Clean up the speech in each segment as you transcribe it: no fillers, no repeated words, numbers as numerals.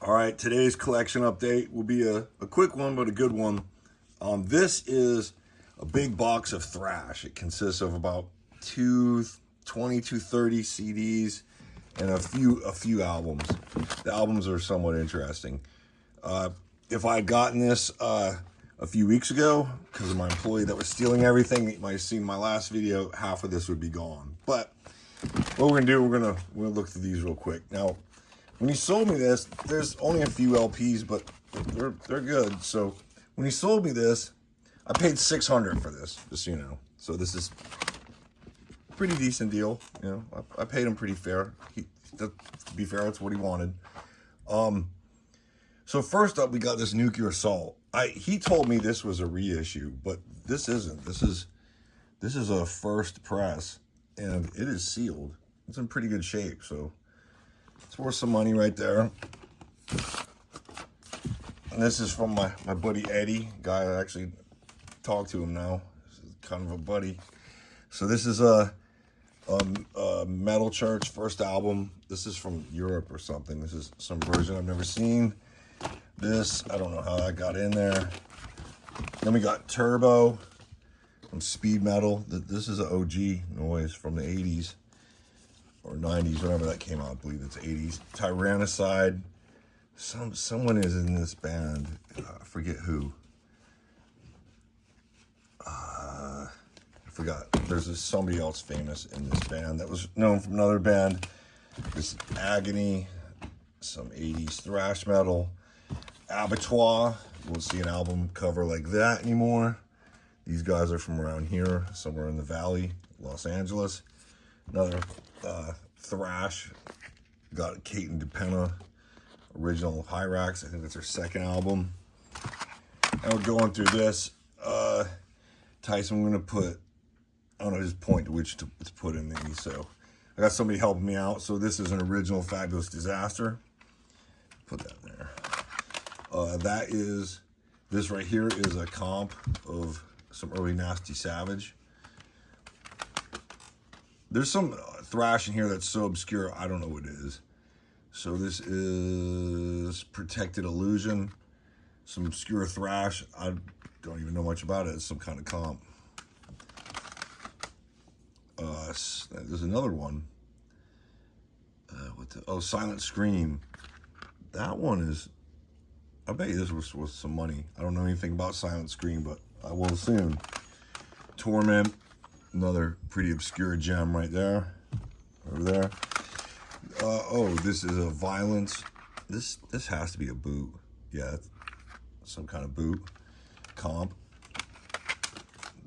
All right, today's collection update will be a quick one, but a good one. This is a big box of Thrash. It consists of about 20 to 30 CDs and a few albums. The albums are somewhat interesting. If I had gotten this a few weeks ago, because of my employee that was stealing everything, you might have seen my last video, half of this would be gone. But what we're gonna do, we're gonna look through these real quick. Now, when he sold me this, there's only a few LPs, but they're good. So when he sold me this, I paid $600 for this, just so you know. So this is a pretty decent deal. You know, I paid him pretty fair. To be fair, that's what he wanted. So first up, we got this Nuclear Assault. He told me this was a reissue, but this isn't. This is a first press, and it is sealed. It's in pretty good shape, so it's worth some money right there. And this is from my buddy Eddie, guy I actually talk to him now. This is kind of a buddy. So this is a Metal Church first album. This is from Europe or something. This is some version I've never seen. This, I don't know how that got in there. Then we got Turbo from Speed Metal. This is an OG noise from the 80s or 90s, whenever that came out. I believe it's 80s. Tyrannicide. Someone is in this band. I forget who. I forgot. There's somebody else famous in this band that was known from another band. This Agony, some 80s thrash metal. Abattoir. Won't see an album cover like that anymore. These guys are from around here, somewhere in the valley, Los Angeles. Another thrash. Got Kate and DePena, original Hyrax. I think that's their second album. And we're going through this. Tyson, I'm going to put, I don't know, just point to which to put in these. So I got somebody helping me out. So this is an original Fabulous Disaster. Put that in there. This right here is a comp of some early Nasty Savage. There's some thrash in here that's so obscure, I don't know what it is. So this is Protected Illusion, some obscure thrash. I don't even know much about it. It's some kind of comp. There's another one. Silent Scream. That one is, I bet you this was worth some money. I don't know anything about Silent Scream, but I will assume. Torment, another pretty obscure gem right there, over there. This is a Violence. This has to be a boot. Yeah, some kind of boot comp.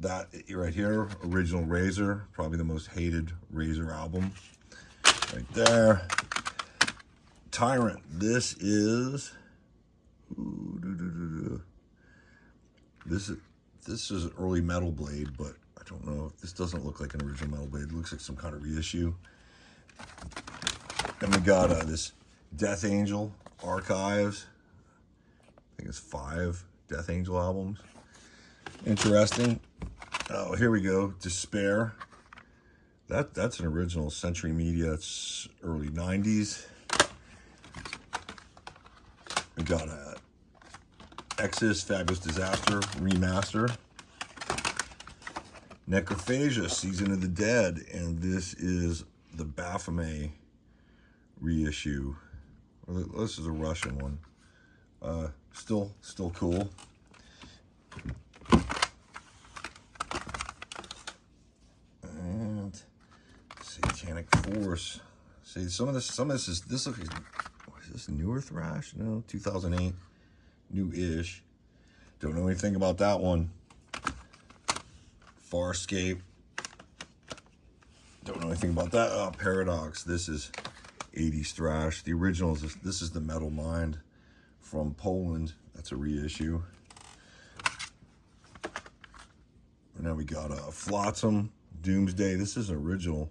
That right here, original Razor, probably the most hated Razor album, right there. Tyrant. This is. This is an early Metal Blade, but I don't know. This doesn't look like an original Metal Blade. It looks like some kind of reissue. Then we got this Death Angel Archives. I think it's 5 Death Angel albums. Interesting. Oh, here we go. Despair. That's an original Century Media. It's early 90s. We got a Exodus Fabulous Disaster Remaster. Necrophagia, Season of the Dead, and this is the Baphomet reissue. This is a Russian one. Still cool. And Satanic Force. See, some of this is, this looks, is this newer thrash? No, 2008, new-ish. Don't know anything about that one. Farscape. Don't know anything about that. Paradox. This is 80s thrash. The original is this is the Metal Mind from Poland. That's a reissue. And now we got Flotsam, Doomsday. This is an original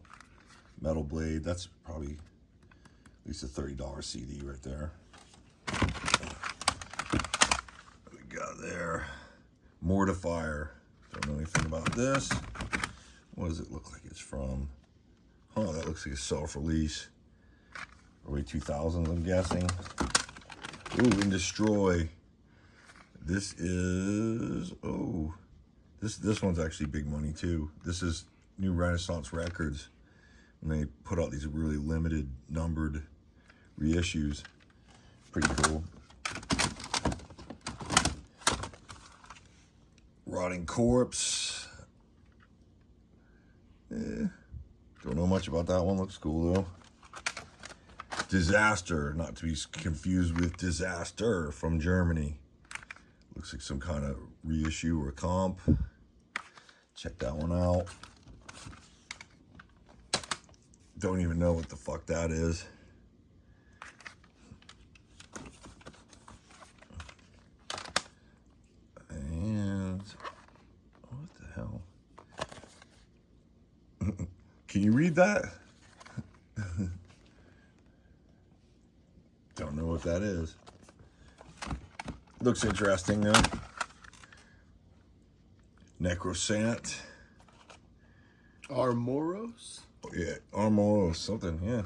Metal Blade. That's probably at least a $30 CD right there. What we got there? Mortifier. Don't know anything about this. What does it look like it's from? Oh, that looks like a self-release. Early 2000s, I'm guessing. Ooh, and Destroy. This is, this one's actually big money too. This is New Renaissance Records. And they put out these really limited numbered reissues. Pretty cool. Rotting Corpse. Don't know much about that one. Looks cool though. Disaster, not to be confused with Disaster from Germany. Looks like some kind of reissue or comp. Check that one out. Don't even know what the fuck that is. And what the hell? Can you read that? Don't know what that is. Looks interesting though. Necrosant. Armoros? Yeah, Armoros, something, yeah.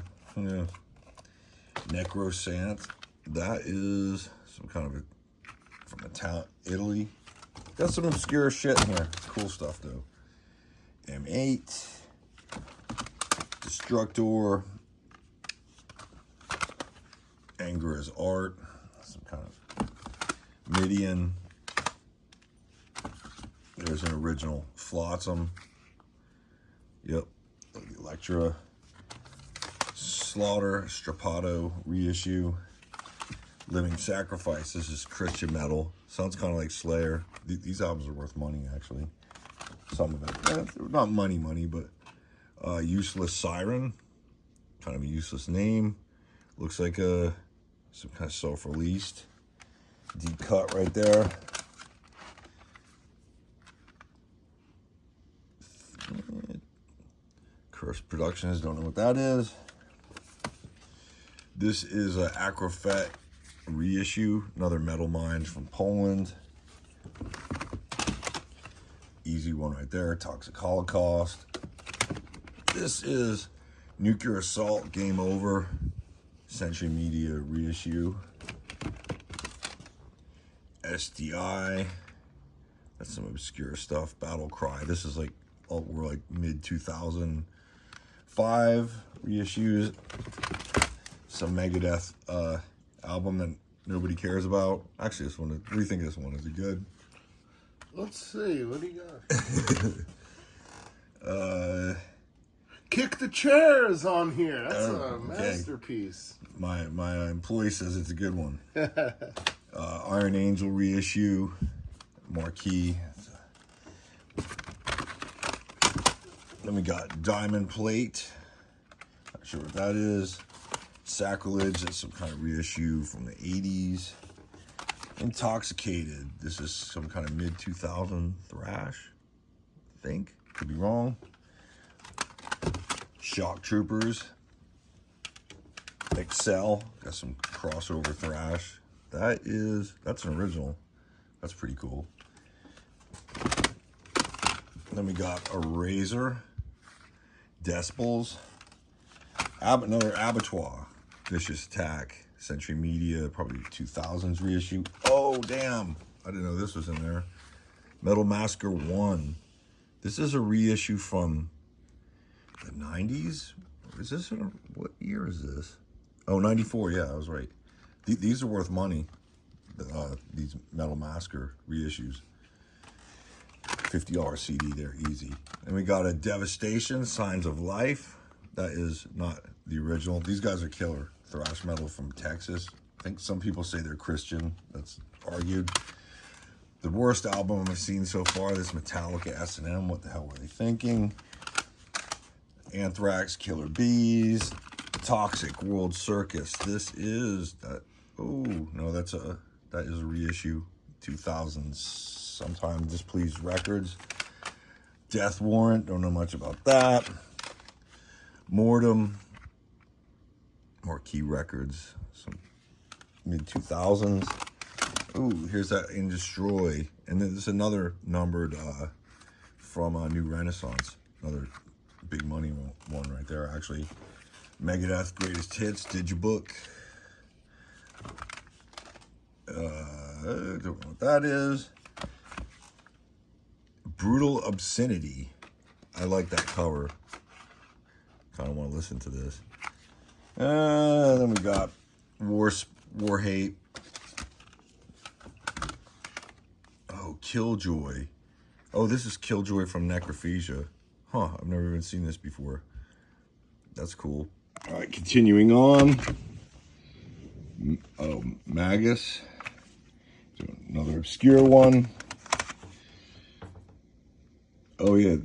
Necrosant. That is some kind of from a town, Italy. Got some obscure shit in here. Cool stuff though. M8. Destructor. Anger is Art. Some kind of Midian. There's an original Flotsam. Yep. Electra. Slaughter, Strapato, reissue. Living Sacrifice. This is Christian metal. Sounds kind of like Slayer. These albums are worth money, actually. Some of it. Not money, but Useless Siren. Kind of a useless name. Looks like some kind of self-released. Deep cut right there. Cursed Productions, don't know what that is. This is an Acrofet reissue, another Metal Mind from Poland. Easy one right there, Toxic Holocaust. This is Nuclear Assault, Game Over, Century Media reissue. SDI, that's some obscure stuff. Battle Cry, this is like, we're like mid 2005 reissues. Some Megadeth album that nobody cares about. Actually, this one, what do you think of this one? Is it good? Let's see, what do you got? Kick the Chairs on here. That's a masterpiece. My employee says it's a good one. Iron Angel reissue, Marquee. Then we got Diamond Plate. Not sure what that is. Sacrilege, that's some kind of reissue from the 80s. Intoxicated, this is some kind of mid-2000 thrash, I think. Could be wrong. Shock Troopers. Excel, got some crossover thrash. That's an original. That's pretty cool. Then we got Eraser, Decibels, another Abattoir, Vicious Attack, Century Media, probably 2000s reissue. Oh, damn. I didn't know this was in there. Metal Massacre 1. This is a reissue from the 90s? Is this what year is this? Oh, 94. Yeah, I was right. These are worth money. These Metal Massacre reissues. $50 CD there, easy. And we got a Devastation, Signs of Life. That is not the original. These guys are killer. Thrash metal from Texas. I think some people say they're Christian. That's argued. The worst album I've seen so far, this Metallica S&M. What the hell were they thinking? Anthrax, Killer Bees. Toxic, World Circus. This is that. Oh no, that is a reissue. 2000s sometime. Displeased Records. Death Warrant. Don't know much about that. Mortem. Marquee Records. Some mid 2000s. Ooh, here's that In Destroy. And then there's another numbered from New Renaissance. Another big money one right there, actually. Megadeth Greatest Hits, Digibook. don't know what that is. Brutal Obscenity. I like that cover. Kind of want to listen to this. Then we got War Hate. Oh, Killjoy. Oh, this is Killjoy from Necrophagia. Huh, I've never even seen this before. That's cool. All right, continuing on. Oh, Magus. Another obscure one. Oh, yeah.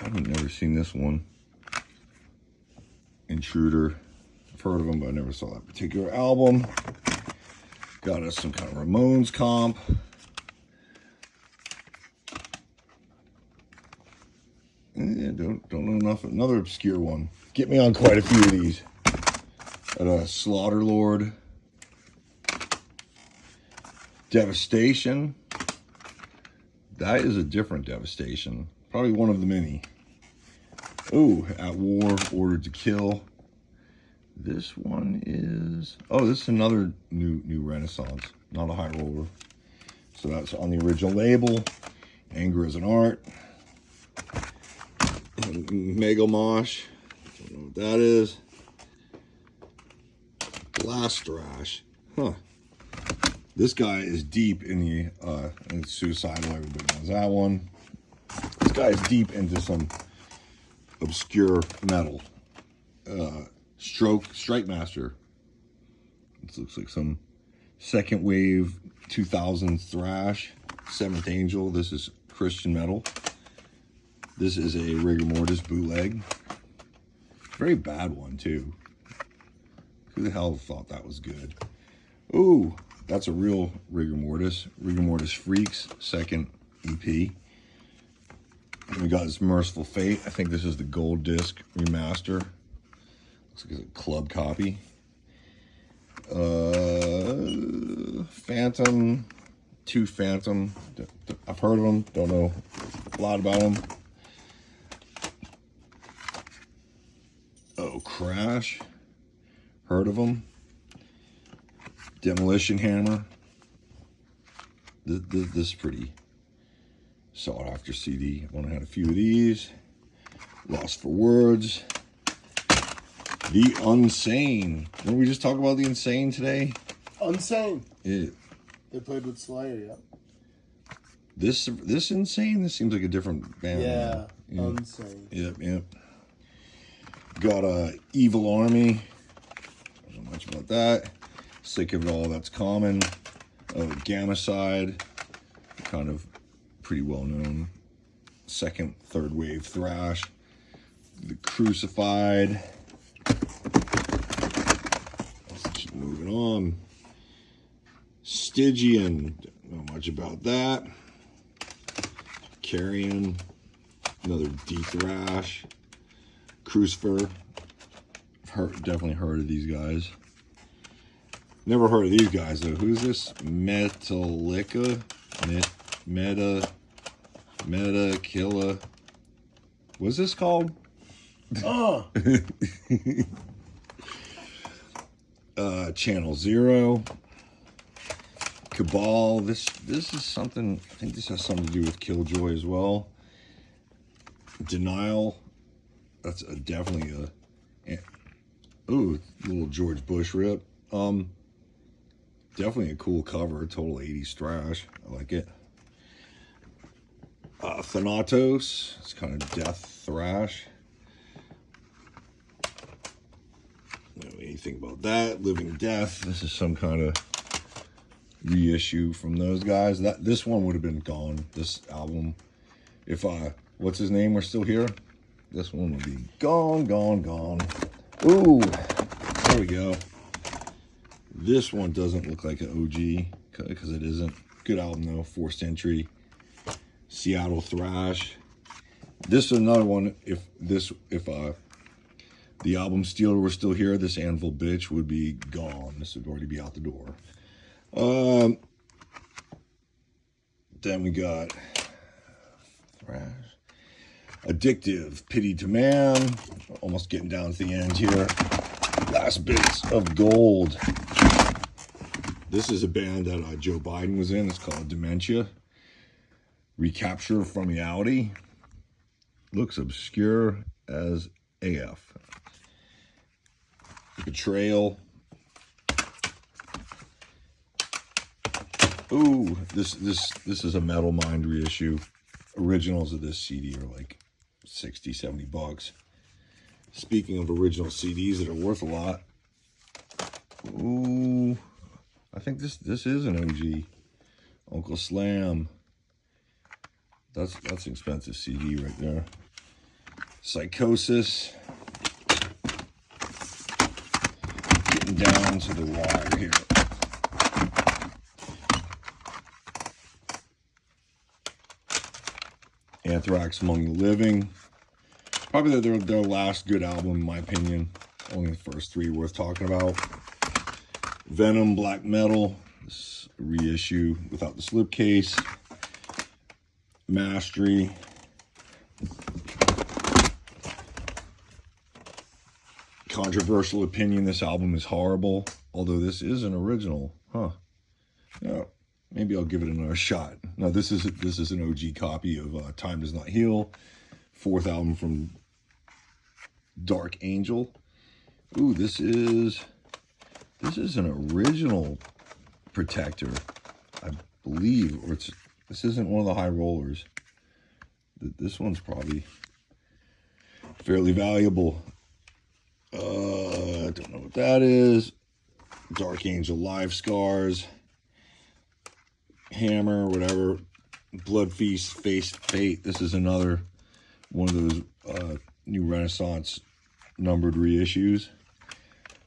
I've never seen this one. Intruder. I've heard of them, but I never saw that particular album. Got us some kind of Ramones comp. Yeah, don't know enough. Another obscure one. Get me on quite a few of these. Got a Slaughter Lord. Devastation. That is a different Devastation. Probably one of the many. Ooh, At War, Ordered to Kill. This one is... Oh, this is another new Renaissance. Not a high roller. So that's on the original label. Anger is an Art. Mega Mosh. Don't know what that is. Glass Thrash. Huh. This guy is deep in the Suicidal. Everybody knows that one. This guy is deep into some obscure metal. Strike Master. This looks like some second wave 2000s thrash. Seventh Angel. This is Christian metal. This is a Rigor Mortis bootleg. Very bad one too. Who the hell thought that was good? Ooh, that's a real Rigor Mortis. Rigor Mortis Freaks, second EP. And we got this Merciful Fate. I think this is the gold disc remaster. Looks like it's a club copy. Phantom. 2 Phantom. I've heard of them. Don't know a lot about them. Oh, Crash. Heard of them. Demolition Hammer. This is pretty sought after CD. I want to have a few of these. Lost for Words. The Unsane. Didn't we just talk about The Insane today? Unsane. Yeah. They played with Slayer, yeah. This Insane? This seems like a different band. Yeah, yeah. Unsane. Yep. Got a Evil Army. I don't know much about that. Sick of It All, That's Common. Gamacide. Kind of pretty well known. Second, third wave thrash. The Crucified. Moving on. Stygian. Don't know much about that. Carrion. Another D-thrash. Crucifer. Definitely heard of these guys. Never heard of these guys though. Who's this? Metallica? Meta Killa. What's this called? Channel Zero. Cabal. This is something. I think this has something to do with Killjoy as well. Denial. That's definitely a little George Bush rip. Definitely a cool cover. Total 80s thrash. I like it. Thanatos. It's kind of death thrash. Anything about that? Living Death. This is some kind of reissue from those guys. This one would have been gone. This album, if what's his name were still here, this one would be gone. Ooh, there we go. This one doesn't look like an OG because it isn't. Good album though. Forced Entry. Seattle Thrash. This is another one. If the album Stealer were still here, this Anvil Bitch would be gone. This would already be out the door. Then we got Thrash. Addictive, Pity to Man. Almost getting down to the end here. Last Bits of Gold. This is a band that Joe Biden was in. It's called Dementia. Recapture from Reality. Looks obscure as AF. Betrayal. Ooh, this is a Metal Mind reissue. Originals of this CD are like 60, 70 bucks. Speaking of original CDs that are worth a lot. Ooh, I think this is an OG. Uncle Slam. That's an expensive CD right there. Psychosis. Getting down to the wire here. Anthrax Among the Living. Probably their last good album, in my opinion. Only the first three worth talking about. Venom, Black Metal. This reissue without the slipcase. Mastery. Controversial opinion, this album is horrible. Although this is an original. Huh. Yeah. Maybe I'll give it another shot. No, this is an OG copy of Time Does Not Heal. Fourth album from Dark Angel. Ooh, this is an original Protector, I believe, or this isn't one of the high rollers. This one's probably fairly valuable. I don't know what that is. Dark Angel Live Scars. Hammer, whatever. Blood Feast, Face Fate. This is another one of those new Renaissance numbered reissues.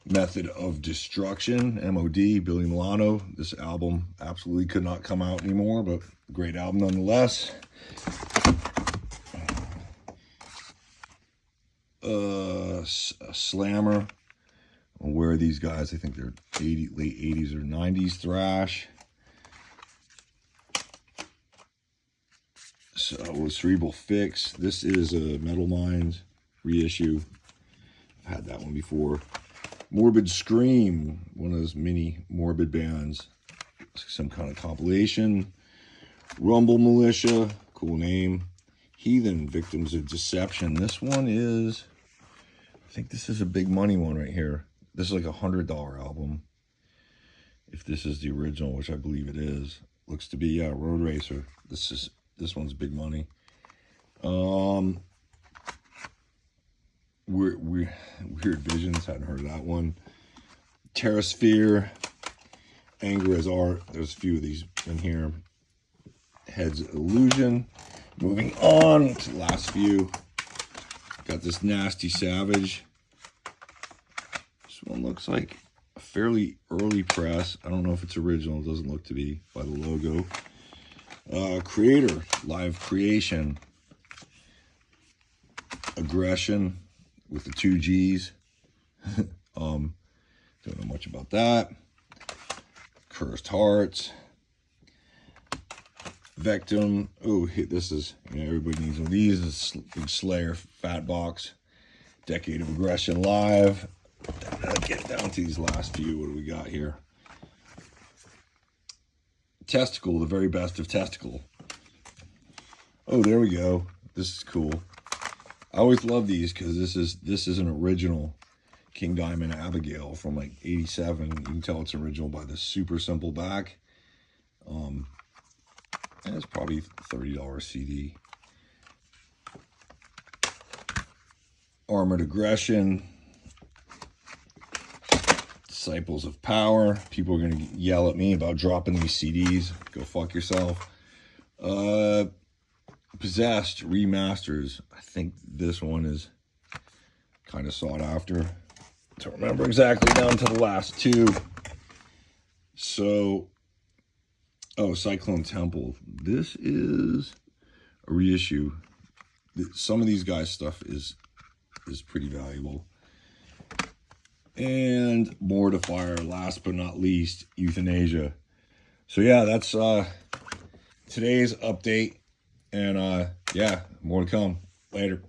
Method of Destruction, M.O.D., Billy Milano. This album absolutely could not come out anymore, but great album nonetheless. Slammer. Where are these guys? I think they're late 80s or 90s thrash. So, Cerebral Fix. This is a Metal Minds reissue. I've had that one before. Morbid Scream, one of those mini Morbid bands. Some kind of compilation. Rumble Militia, cool name. Heathen, Victims of Deception. This one is, I think this is a big money one right here. This is like $100 album. If this is the original, which I believe it is. Looks to be, yeah, Road Racer. This one's big money. Weird Visions, hadn't heard of that one. Terrasphere, Anger as Art. There's a few of these in here. Heads Illusion. Moving on to the last few. Got this Nasty Savage. This one looks like a fairly early press. I don't know if it's original. It doesn't look to be by the logo. Creator, Live Creation. Aggression with the 2 G's. Don't know much about that. Cursed Hearts. Victim. Oh, this is, everybody needs one of these. This is big Slayer fat box. Decade of Aggression Live. Get down to these last few. What do we got here? Testicle, the very best of Testicle. Oh, there we go. This is cool. I always love these because this is an original King Diamond Abigail from like 87. You can tell it's original by the super simple back. And it's probably $30 CD. Armored Aggression. Disciples of Power. People are going to yell at me about dropping these CDs. Go fuck yourself. Possessed remasters. I think this one is kind of sought after. Don't remember exactly down to the last two. So, Cyclone Temple. This is a reissue. Some of these guys' stuff is pretty valuable. And Mortifier, last but not least, Euthanasia. So yeah, that's today's update. And yeah, more to come. Later.